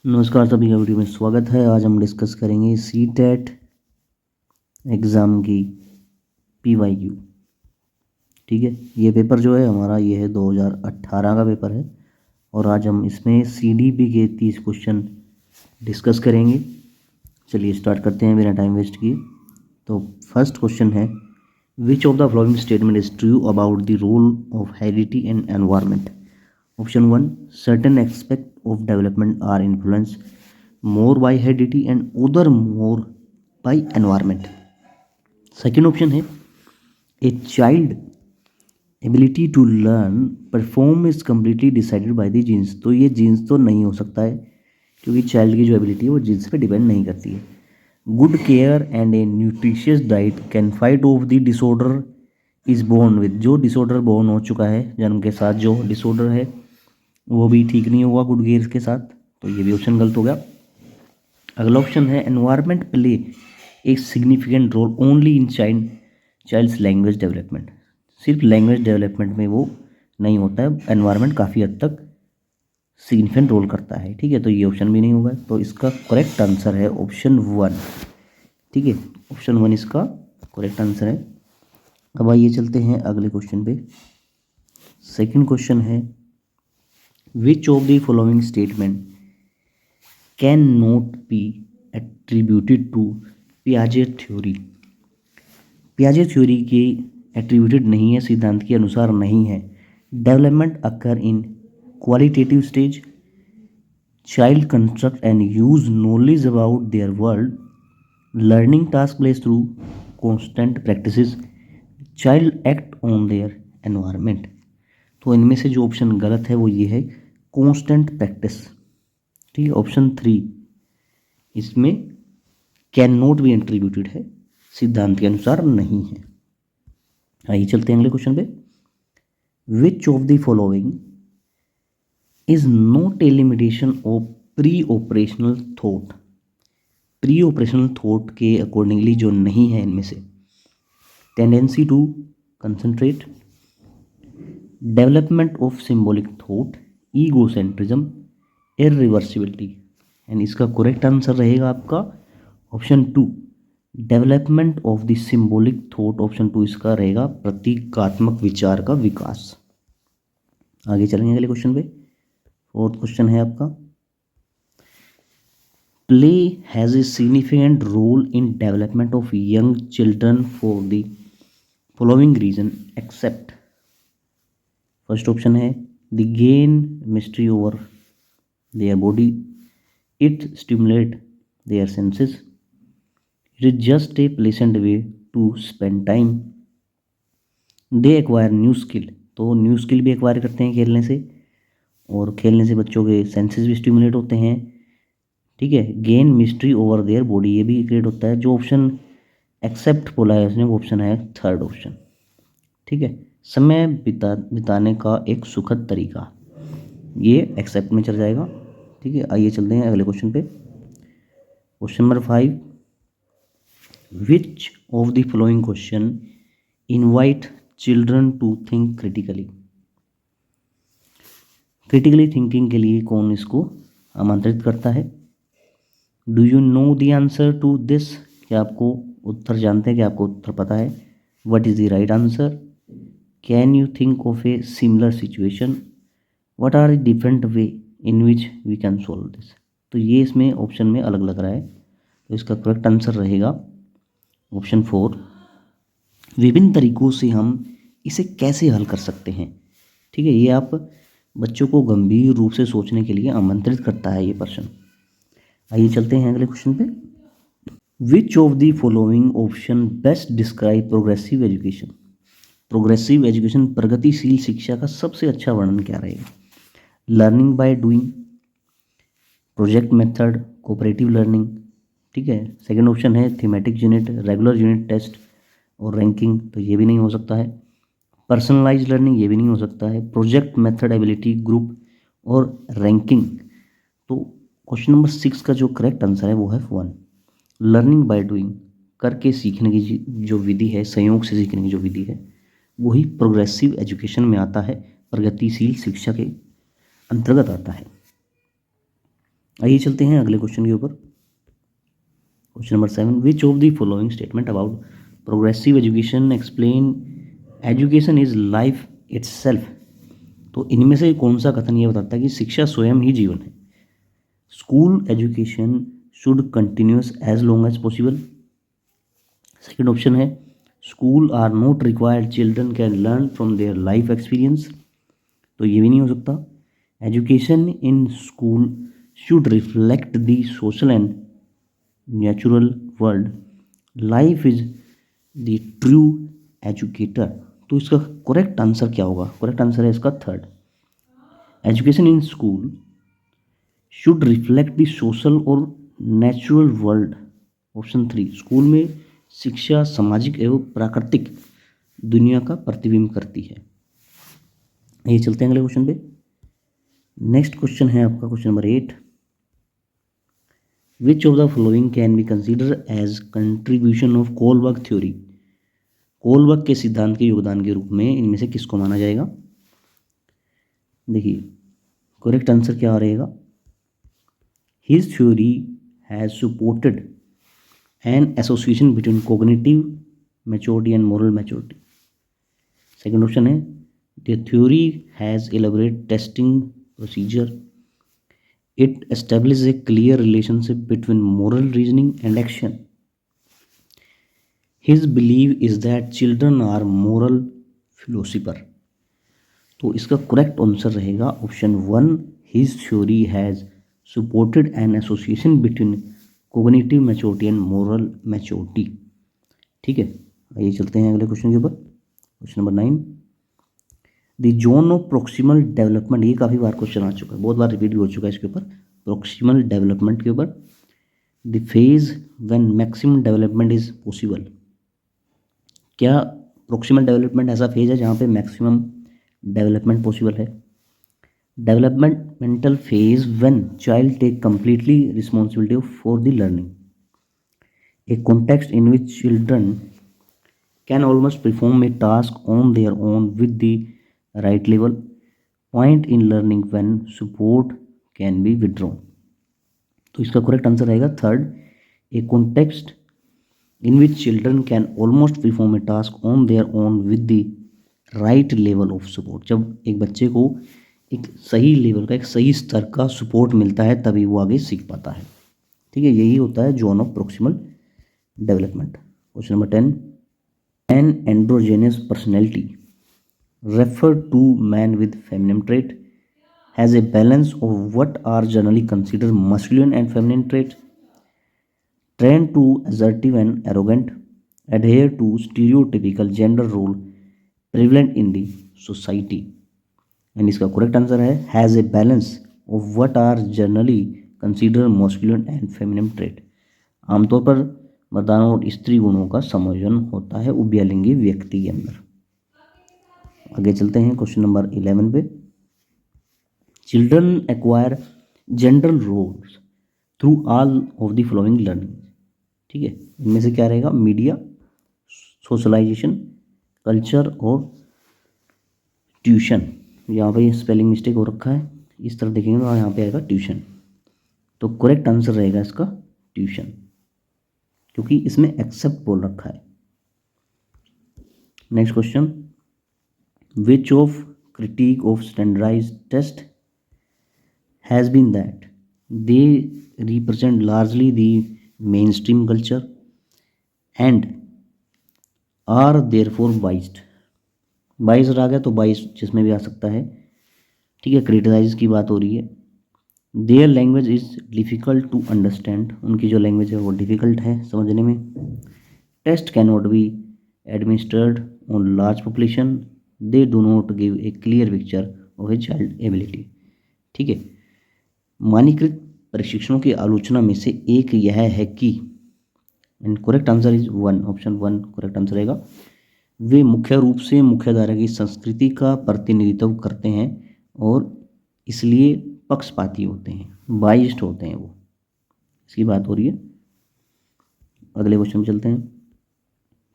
नमस्कार सभी का वीडियो में स्वागत है। आज हम डिस्कस करेंगे सीटेट एग्ज़ाम की PYQ। ठीक है, ये पेपर जो है हमारा ये है 2018 का पेपर है और आज हम इसमें CDP के 30 क्वेश्चन डिस्कस करेंगे। चलिए स्टार्ट करते हैं बिना टाइम वेस्ट किए। तो फर्स्ट क्वेश्चन है, which of the following statement is true about the role of heredity and environment. Option 1, certain aspects of development are influenced more by heredity and other more by environment. Second option है, a child ability to learn perform is completely decided by the genes। तो ये jeans तो नहीं हो सकता है क्योंकि child की जो एबिलिटी है वो जीन्स पे डिपेंड नहीं करती है। Good care and a nutritious diet can fight off the disorder is born with. जो डिसऑर्डर बोर्न हो चुका है जन्म के साथ, जो डिसऑर्डर है वो भी ठीक नहीं होगा गुड गेयर के साथ, तो ये भी ऑप्शन गलत हो गया। अगला ऑप्शन है, environment play a significant role only in child's language development. सिर्फ लैंग्वेज डेवलपमेंट में वो नहीं होता है, एनवायरनमेंट काफ़ी हद तक सिग्निफिकेंट रोल करता है। ठीक है, तो ये ऑप्शन भी नहीं होगा, तो इसका करेक्ट आंसर है ऑप्शन 1। ठीक है, ऑप्शन 1 इसका करेक्ट आंसर है। अब आइए चलते हैं अगले क्वेश्चन पे। सेकंड क्वेश्चन है, which of the following statement cannot be attributed to Piaget theory। Piaget theory की attributed नहीं है, सिद्धांत के अनुसार नहीं है। Development occur in qualitative stage, child construct and use knowledge about their world, learning task place through constant practices, child act on their environment। तो इनमें से जो ऑप्शन गलत है वो ये है, कॉन्स्टेंट प्रैक्टिस। ठीक है, ऑप्शन 3 इसमें कैन नॉट बी एट्रीब्यूटेड है, सिद्धांत के अनुसार नहीं है। आइए चलते हैं अगले क्वेश्चन पे। Which of the following is not a limitation of pre operational thought. Pre operational thought के अकॉर्डिंगली जो नहीं है इनमें से, tendency to concentrate, development of symbolic thought, egocentrism, irreversibility. And इसका करेक्ट आंसर रहेगा आपका option 2, development of the symbolic thought. Option 2 इसका रहेगा प्रतीकात्मक विचार का विकास। आगे चलेंगे अगले क्वेश्चन पे। फोर्थ क्वेश्चन है आपका, play has a significant role in development of young children for the following reason except. First option है, the gain mastery over their body, it stimulate their senses, it is just a pleasant way to spend time, they acquire new skill. तो new skill भी acquire करते हैं खेलने से, और खेलने से बच्चों के सेंसेस भी स्टिमुलेट होते हैं। ठीक है, gain mastery over their body ये भी क्रिएट होता है। जो ऑप्शन एक्सेप्ट बोला है उसने वो ऑप्शन है थर्ड ऑप्शन। ठीक है, समय बिताने का एक सुखद तरीका, ये एक्सेप्ट में चल जाएगा। ठीक है, आइए चलते हैं अगले क्वेश्चन पे। Question number 5, which of the following question invite children to think critically. Critically thinking के लिए कौन इसको आमंत्रित करता है। Do you know the answer to this. क्या आपको उत्तर जानते हैं, क्या आपको उत्तर पता है। What is the right answer. Can you think of a similar situation, what are the different way in which we can solve this. तो ये इसमें ऑप्शन में अलग लग रहा है, तो इसका करेक्ट आंसर रहेगा ऑप्शन 4, विभिन्न तरीकों से हम इसे कैसे हल कर सकते हैं। ठीक है, ये आप बच्चों को गंभीर रूप से सोचने के लिए आमंत्रित करता है ये प्रश्न। आइए चलते हैं अगले क्वेश्चन पे। Which of the following option best describe progressive education. Progressive education, प्रगतिशील शिक्षा का सबसे अच्छा वर्णन क्या रहेगा। Learning by doing, project method, cooperative learning. ठीक है, सेकंड ऑप्शन है thematic unit, regular unit test और रैंकिंग, तो ये भी नहीं हो सकता है। पर्सनलाइज लर्निंग, ये भी नहीं हो सकता है। प्रोजेक्ट मेथड, एबिलिटी ग्रुप और रैंकिंग। तो क्वेश्चन नंबर 6 का जो करेक्ट आंसर है वो है 1, लर्निंग बाय डूइंग। करके सीखने की जो विधि है, संयोग से सीखने की जो विधि है, वही प्रोग्रेसिव एजुकेशन में आता है, प्रगतिशील शिक्षा के अंतर्गत आता है। आइए चलते हैं अगले क्वेश्चन के ऊपर। Question number 7, which of the following statement about progressive education explain education is life itself. तो इनमें से कौन सा कथन ये बताता है कि शिक्षा स्वयं ही जीवन है। School education should continues as long as possible. Second option है school are not required, children can learn from their life experience. तो ये भी नहीं हो सकता। Education in school should reflect the social and natural world, life is the true educator. तो इसका correct answer क्या होगा? करेक्ट आंसर है इसका third, education in school should reflect the social और नेचुरल वर्ल्ड। ऑप्शन 3, स्कूल में शिक्षा सामाजिक एवं प्राकृतिक दुनिया का प्रतिबिंब करती है। ये चलते हैं अगले क्वेश्चन पे। नेक्स्ट क्वेश्चन है आपका question number 8, which of the following can be consider as contribution of Kohlberg theory. Kohlberg के सिद्धांत के योगदान के रूप में इनमें से किसको माना जाएगा? देखिए करेक्ट आंसर क्या रहेगा? His theory has supported an association between cognitive maturity and moral maturity. Second option है the theory has elaborate testing procedure, it establishes a clear relationship between moral reasoning and action. His belief is that children are moral philosopher. तो इसका correct answer रहेगा option 1, his theory has supported an association between cognitive maturity and moral maturity। ठीक है, आइए चलते हैं अगले question के ऊपर। Question number 9, the zone of proximal development. ये काफ़ी बार क्वेश्चन आ चुका है, बहुत बार रिपीट भी हो चुका है इसके ऊपर, प्रोक्सिमल डेवलपमेंट के ऊपर। The phase when maximum development is possible. क्या प्रोक्सिमल डेवलपमेंट ऐसा फेज है जहाँ पे मैक्सिमम डेवलपमेंट पॉसिबल है? Developmental phase when child take completely responsibility for the learning, a context in which children can almost perform a task on their own with the right level, point in learning when support can be withdrawn। तो इसका correct answer रहेगा third, A context in which children can almost perform a task on their own with the right level of support. जब एक बच्चे को एक सही level का, एक सही स्तर का सपोर्ट मिलता है तभी वो आगे सीख पाता है। ठीक है, यही होता है zone of proximal development. Question number 10, an androgynous personality referred to man with feminine trait has a balance of what are generally considered masculine and feminine traits, trained to assertive and arrogant, adhere to stereotypical gender role prevalent in the society। And इसका correct answer है has a balance of what are generally consider masculine and feminine trait. आमतौर पर मर्दाना और स्त्री गुणों का संयोजन होता है उभयलिंगी व्यक्ति के अंदर। आगे चलते हैं क्वेश्चन नंबर 11 पे। Children acquire gender roles through all of the following learning. ठीक है, इनमें से क्या रहेगा? मीडिया, सोशलाइजेशन, कल्चर और ट्यूशन। यहाँ पे स्पेलिंग मिस्टेक हो रखा है, इस तरफ देखेंगे तो यहाँ पे आएगा ट्यूशन। तो करेक्ट आंसर रहेगा इसका ट्यूशन, क्योंकि इसमें एक्सेप्ट बोल रखा है। Next question, which of critique of standardized test has been that they represent largely the mainstream culture and are therefore biased। biased आ गया तो biased जिसमें भी आ सकता है। ठीक है, क्रिटिसाइज की बात हो रही है। their language is difficult to understand, उनकी जो लैंग्वेज है वो डिफ़िकल्ट है समझने में। Test cannot be administered on large population, they do not give a clear picture of a child ability। ठीक है, मानकीकृत प्रशिक्षणों की आलोचना में से एक यह है कि, and correct answer is 1, option 1 correct answer रहेगा, वे मुख्य रूप से मुख्यधारा की संस्कृति का प्रतिनिधित्व करते हैं और इसलिए पक्षपाती होते हैं, बाइस्ड होते हैं वो, इसकी बात हो रही है। अगले क्वेश्चन में चलते हैं।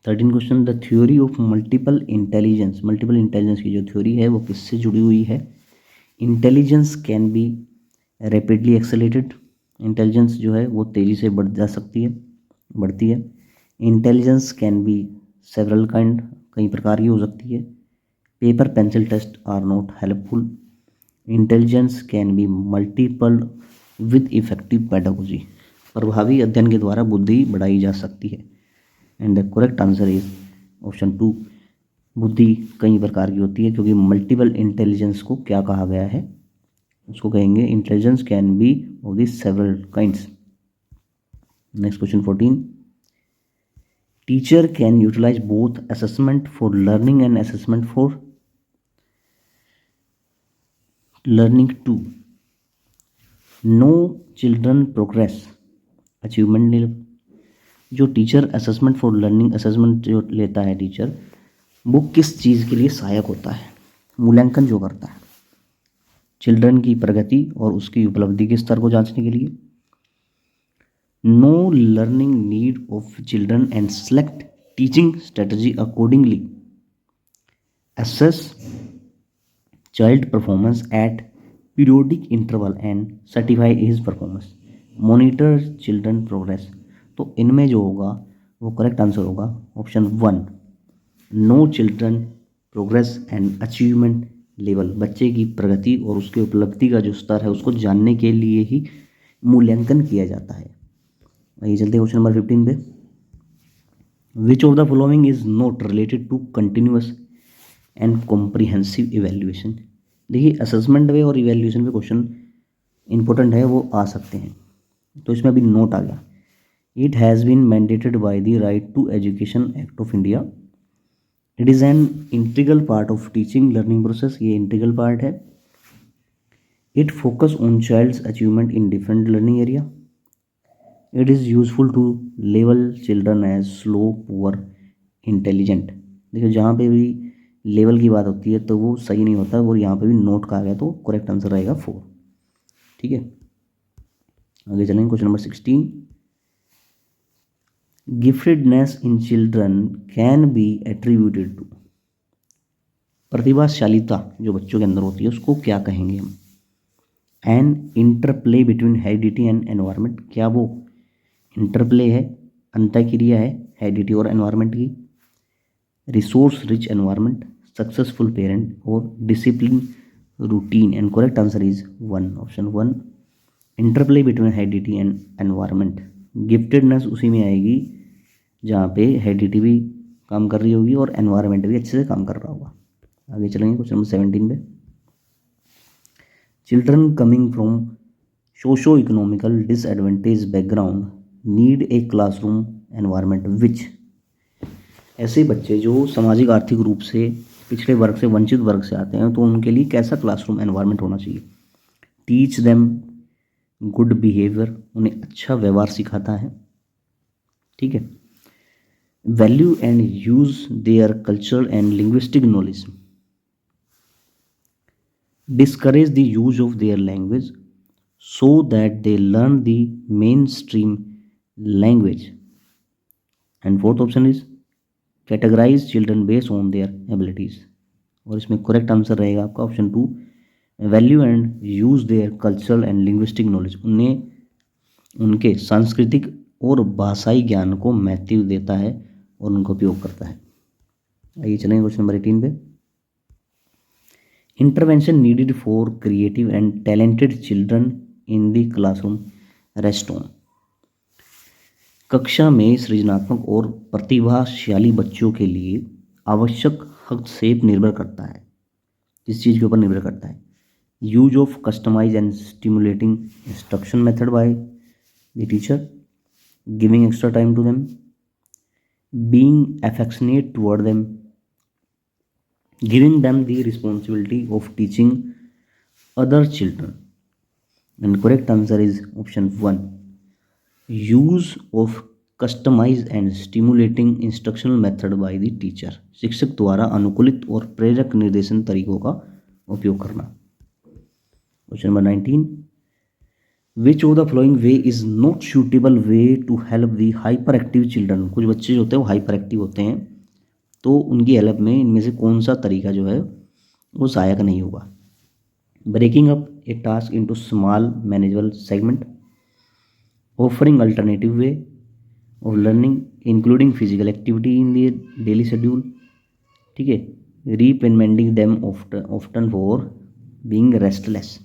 13 question, the theory of multiple intelligence. Multiple intelligence की जो थ्योरी है वो किससे जुड़ी हुई है? Intelligence can be rapidly accelerated, intelligence जो है वो तेज़ी से बढ़ती है। Intelligence can be several kind, कई प्रकार की हो सकती है। Paper pencil test are not helpful. Intelligence can be multiple with effective pedagogy, प्रभावी अध्ययन के द्वारा बुद्धि बढ़ाई जा सकती है। And the correct answer is option 2, बुद्धि कई प्रकार की होती है, क्योंकि मल्टीपल इंटेलिजेंस को क्या कहा गया है, उसको कहेंगे intelligence can be of the several kinds. Next question 14, teacher can utilise both assessment for learning and assessment for learning to know children progress achievement level. जो teacher assessment for learning assessment जो लेता है teacher, वो किस चीज़ के लिए सहायक होता है, मूल्यांकन जो करता है चिल्ड्रन की प्रगति और उसकी उपलब्धि के स्तर को जांचने के लिए। Know learning need of children and select teaching strategy accordingly. Assess child performance at periodic interval and certify his performance. Monitor children progress. तो इनमें जो होगा वो करेक्ट आंसर होगा option 1, know children progress and achievement level. बच्चे की प्रगति और उसके उपलब्धि का जो स्तर है उसको जानने के लिए ही मूल्यांकन किया जाता है। आइए चलते हैं क्वेश्चन नंबर 15 पे। Which of the following is not related to continuous and comprehensive evaluation. देखिए असेसमेंट वे और इवेल्युएशन पे क्वेश्चन इंपॉर्टेंट है, वो आ सकते हैं। तो इसमें अभी नोट आ गया, it has been mandated by the right to education act of India. It is an integral part of teaching learning process, ये इंटीग्रल पार्ट है। It focus on child's achievement in different learning area. It is useful to level children as slow poor intelligent. देखिए जहाँ पे भी level की बात होती है तो वो सही नहीं होता, और यहाँ पे भी नोट कहा गया, तो करेक्ट आंसर रहेगा 4। ठीक है, आगे चलेंगे question number 16। Giftedness in children can be attributed to. प्रतिभाशालीता जो बच्चों के अंदर होती है उसको क्या कहेंगे हम। An interplay between heredity and environment. क्या वो इंटरप्ले है, अंतःक्रिया है हेरिडिटी और एनवायरनमेंट की। Resource rich environment, successful parent और discipline routine. And correct answer is 1, option 1, interplay between heredity and environment. Giftedness उसी में आएगी जहाँ पे हेरिडिटी भी काम कर रही होगी और एनवायरनमेंट भी अच्छे से काम कर रहा होगा। आगे चलेंगे क्वेश्चन नंबर 17 पे। Children coming from socio economical disadvantage background need a classroom environment which. ऐसे बच्चे जो सामाजिक आर्थिक रूप से पिछड़े वर्ग से, वंचित वर्ग से आते हैं, तो उनके लिए कैसा क्लासरूम एनवायरनमेंट होना चाहिए। टीच देम गुड बिहेवियर, उन्हें अच्छा व्यवहार सिखाता है। ठीक है, value and use their culture and linguistic knowledge. Discourage the use of their language so that they learn the main stream language. And fourth option is categorize children based on their abilities. और इसमें correct answer रहेगा आपका option 2, value and use their cultural and linguistic knowledge. उन्हें उनके सांस्कृतिक और भाषाई ज्ञान को महत्व देता है और उनका उपयोग करता है। आइए चलेंगे क्वेश्चन नंबर 18 पे। Intervention needed for creative and talented children in the classroom rest on. कक्षा में सृजनात्मक और प्रतिभाशाली बच्चों के लिए आवश्यक हस्तक्षेप निर्भर करता है, इस चीज़ के ऊपर निर्भर करता है। Use of customize and stimulating instruction method by the teacher, giving extra time to them, being affectionate toward them, giving them the responsibility of teaching other children. And correct answer is option 1, use of customize and stimulating instructional method by the teacher. शिक्षक द्वारा अनुकूलित और प्रेरक निर्देशन तरीकों का उपयोग करना। Question number 19, which of the following way is not suitable way to help the hyper active children. कुछ बच्चे जो होते हैं वो हाइपर एक्टिव होते हैं, तो उनकी हेल्प में इनमें से कौन सा तरीका जो है वो सहायक नहीं होगा। Breaking up a task into small manageable segment, offering alternative way of learning including physical activity in the daily schedule, ठीक है, reprimanding them often for being restless.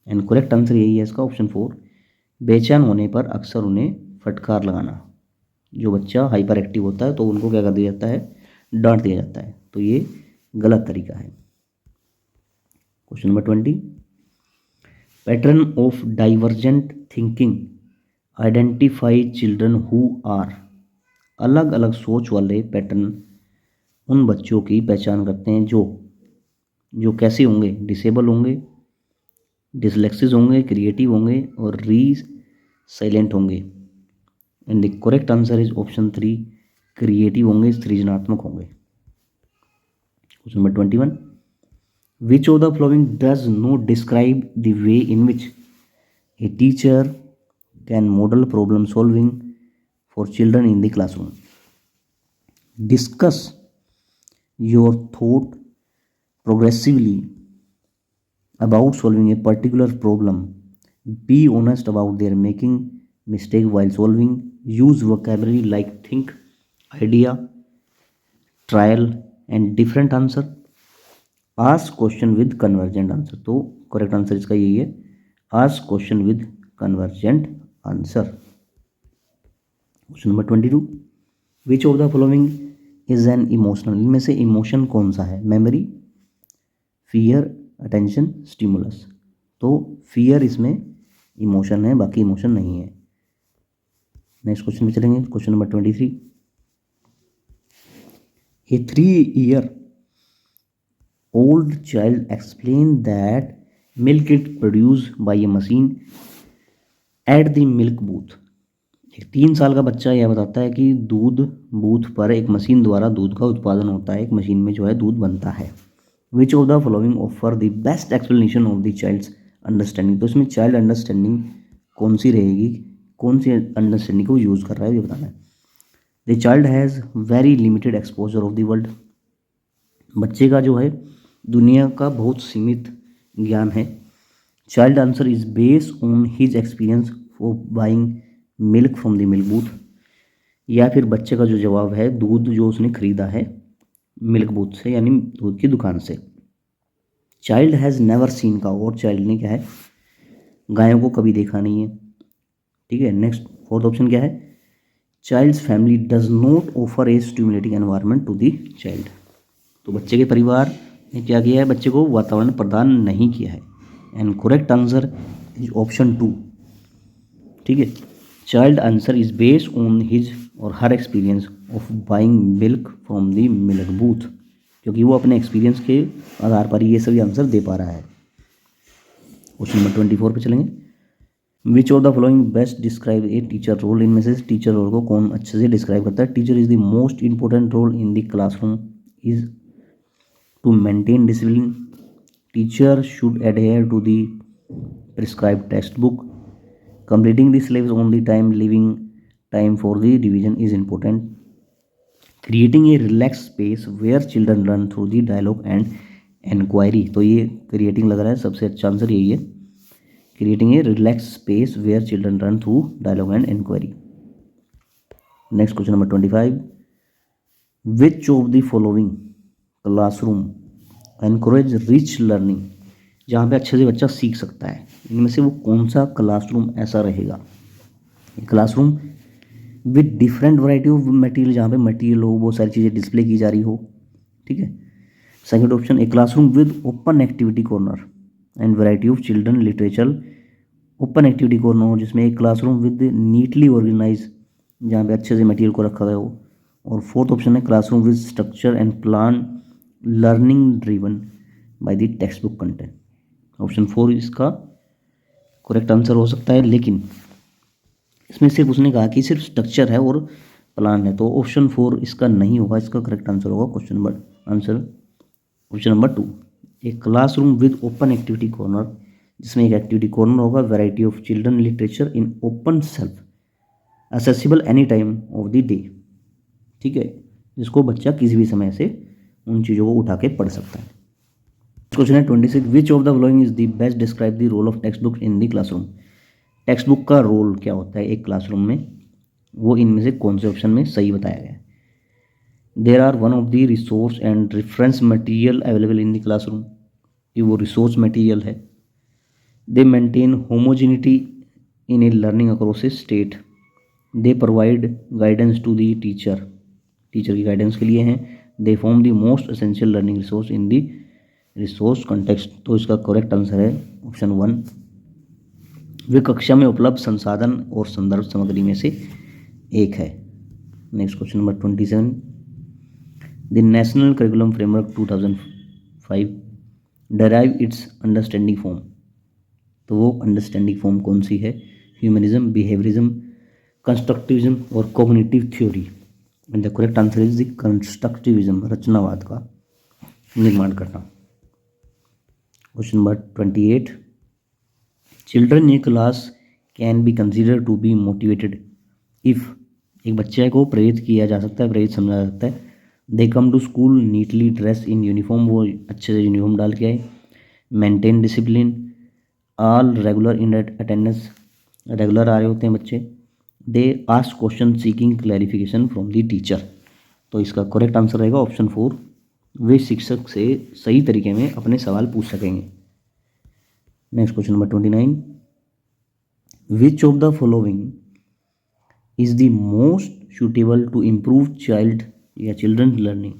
And correct answer यही है इसका ऑप्शन 4, बेचैन होने पर अक्सर उन्हें फटकार लगाना। जो बच्चा हाइपर एक्टिव होता है तो उनको क्या कर दिया जाता है, डांट दिया जाता है, तो ये गलत तरीका है। Question number 20, pattern of divergent thinking identify children who are. अलग अलग सोच वाले पैटर्न उन बच्चों की पहचान करते हैं जो कैसे होंगे, डिसेबल होंगे, डिसलेक्सिस होंगे, क्रिएटिव होंगे और साइलेंट होंगे। And the correct answer is option 3, creative होंगे, सृजनात्मक होंगे। Question number 21, which of the flowing does not describe the way in which a teacher can model problem solving for children in the classroom. Discuss your thought progressively about solving a particular problem. Be honest about their making mistake while solving. Use vocabulary like think, idea, trial and different answer. Ask question with convergent answer. तो correct answer इसका यही है, ask question with convergent answer. Question number 22, which of the following is an emotional? इनमें से emotion कौन सा है? Memory, fear, attention, stimulus. तो फियर इसमें इमोशन है, बाकी इमोशन नहीं है। नेक्स्ट क्वेश्चन में चलेंगे। Question number 23, A 3 year old child explain that milk is produced by a machine at the milk booth। एक 3 साल का बच्चा यह बताता है कि दूध बूथ पर एक मशीन द्वारा दूध का उत्पादन होता है, एक मशीन में जो है दूध बनता है। Which of the following offer the best explanation of the child's understanding. तो इसमें चाइल्ड अंडरस्टैंडिंग कौन सी रहेगी, कौन सी अंडरस्टैंडिंग को यूज़ कर रहा है ये बताना है। The child has very limited exposure of the world. बच्चे का जो है दुनिया का बहुत सीमित ज्ञान है। Child answer is based on his experience of buying milk from the milk booth. या फिर बच्चे का जो जवाब है दूध जो उसने खरीदा है मिल्क बूथ से, यानी दूध की दुकान से। चाइल्ड हैज़ नेवर सीन का, और चाइल्ड ने क्या है, गायों को कभी देखा नहीं है, ठीक है। नेक्स्ट फोर्थ ऑप्शन क्या है, child's family does not offer a stimulating environment to the child. तो बच्चे के परिवार ने क्या किया है, बच्चे को वातावरण प्रदान नहीं किया है। And correct answer is option 2, ठीक है। Child answer is based on his और her experience of buying milk from the milk booth, क्योंकि वो अपने एक्सपीरियंस के आधार पर ये सभी आंसर दे पा रहा है। क्वेश्चन नंबर 24 पे चलेंगे। Which of the following best describe a teacher role. इनमें से टीचर रोल को कौन अच्छे से डिस्क्राइब करता है। Teacher is the most important role in the classroom is to maintain discipline. Teacher should adhere to the prescribed text book. Completing the syllabus on the time, leaving time for the revision is important. Creating a relaxed space where children learn through the dialogue and enquiry। तो ये creating लग रहा है, सबसे अच्छा answer यही है, creating a relaxed space where children learn through dialogue and enquiry। Next question number 25, which of the following classroom encourage rich learning। जहाँ पे अच्छे से बच्चा सीख सकता है, इनमें से वो कौन सा क्लासरूम ऐसा रहेगा। Classroom with different variety of material, जहाँ पे मटेरियल हो, बहुत सारी चीज़ें डिस्प्ले की जा रही हो, ठीक है। Second option, a classroom with open activity corner and variety of children literature. Open activity corner हो जिसमें एक क्लासरूम विद नीटली ऑर्गेनाइज, जहाँ पे अच्छे से मटेरियल को रखा गया हो। और फोर्थ ऑप्शन है classroom with structure and plan learning driven by the text book content. Option 4 इसका करेक्ट आंसर हो सकता है, लेकिन इसमें सिर्फ उसने कहा कि सिर्फ स्ट्रक्चर है और प्लान है, तो ऑप्शन 4 इसका नहीं होगा। इसका करेक्ट आंसर होगा ऑप्शन नंबर 2, एक classroom with open activity corner, जिसमें एक एक्टिविटी कॉर्नर होगा, variety of children literature in open self accessible any time of the day, ठीक है, जिसको बच्चा किसी भी समय से उन चीज़ों को उठा के पढ़ सकता है। क्वेश्चन है 26, which of the following is the best describe the role of text book in the classroom. Text book का रोल क्या होता है एक क्लासरूम में, वो इनमें से कौन से ऑप्शन में सही बताया गया है। There are one of the resource and reference material available in the classroom, ये वो रिसोर्स मटेरियल है। They maintain homogeneity in a learning across a state, they provide guidance to the teacher, teacher की guidance के लिए हैं। They form the most essential learning resource in the resource context, तो इसका correct answer है option 1। वे कक्षा में उपलब्ध संसाधन और संदर्भ सामग्री में से एक है। Next question number 27, the national curriculum framework 2005 derive its understanding form, तो वो अंडरस्टैंडिंग फॉर्म कौन सी है। ह्यूमनिज्म, बिहेवियरिज्म, कंस्ट्रक्टिविज्म और cognitive theory, and the correct answer is the constructivism, रचनावाद का निर्माण करना। Question number 28, children in class can be consider to be motivated if, एक बच्चे को प्रेरित किया जा सकता है, प्रेरित समझा जा सकता है। They come to school neatly dress in uniform, वो अच्छे से यूनिफॉर्म डाल के आए। Maintain discipline, all regular in attendance, regular आ रहे होते हैं बच्चे। They ask question seeking clarification from the teacher, तो इसका करेक्ट आंसर रहेगा ऑप्शन 4, वे शिक्षक से सही तरीके में अपने सवाल पूछ सकेंगे। Next question number 29, which of the following is the most suitable to improve child या चिल्ड्रन लर्निंग,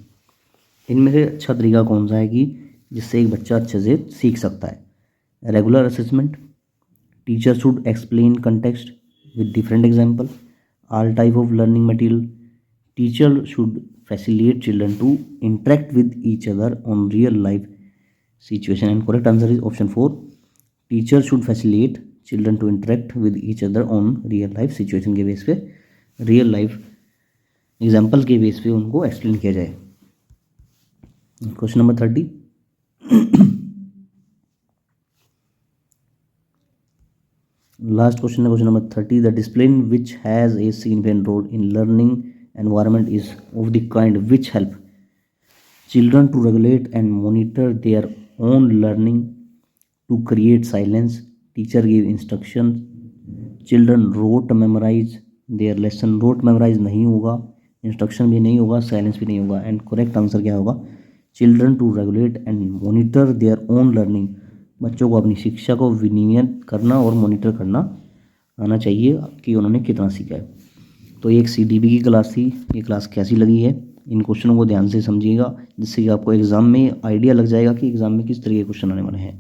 इनमें से अच्छा तरीका कौन सा है कि जिससे एक बच्चा अच्छे से सीख सकता है। Regular assessment, teacher should explain context with different example, all type of learning material, teacher should facilitate children to interact with each other on real life situation, and correct answer is option 4, teacher should facilitate children to interact with each other on real life situation के base पे, real life example के base पे उनको explain किया जाए। Question number 30, last question है question number 30, the discipline which has a significant role in learning environment is of the kind which help children to regulate and monitor their own learning, to create silence, teacher give instruction, children rote memorise their lesson, rote memorise नहीं होगा, instruction भी नहीं होगा, silence भी नहीं होगा, and correct answer क्या होगा, children to regulate and monitor their own learning, बच्चों को अपनी शिक्षा को विनियमित करना और मॉनिटर करना आना चाहिए कि उन्होंने कितना सीखा है। तो ये एक CDP की क्लास थी, ये क्लास कैसी लगी है, इन क्वेश्चनों को ध्यान से समझिएगा, जिससे कि आपको एग्ज़ाम में आइडिया लग जाएगा कि एग्ज़ाम में किस तरह के क्वेश्चन आने वाले हैं।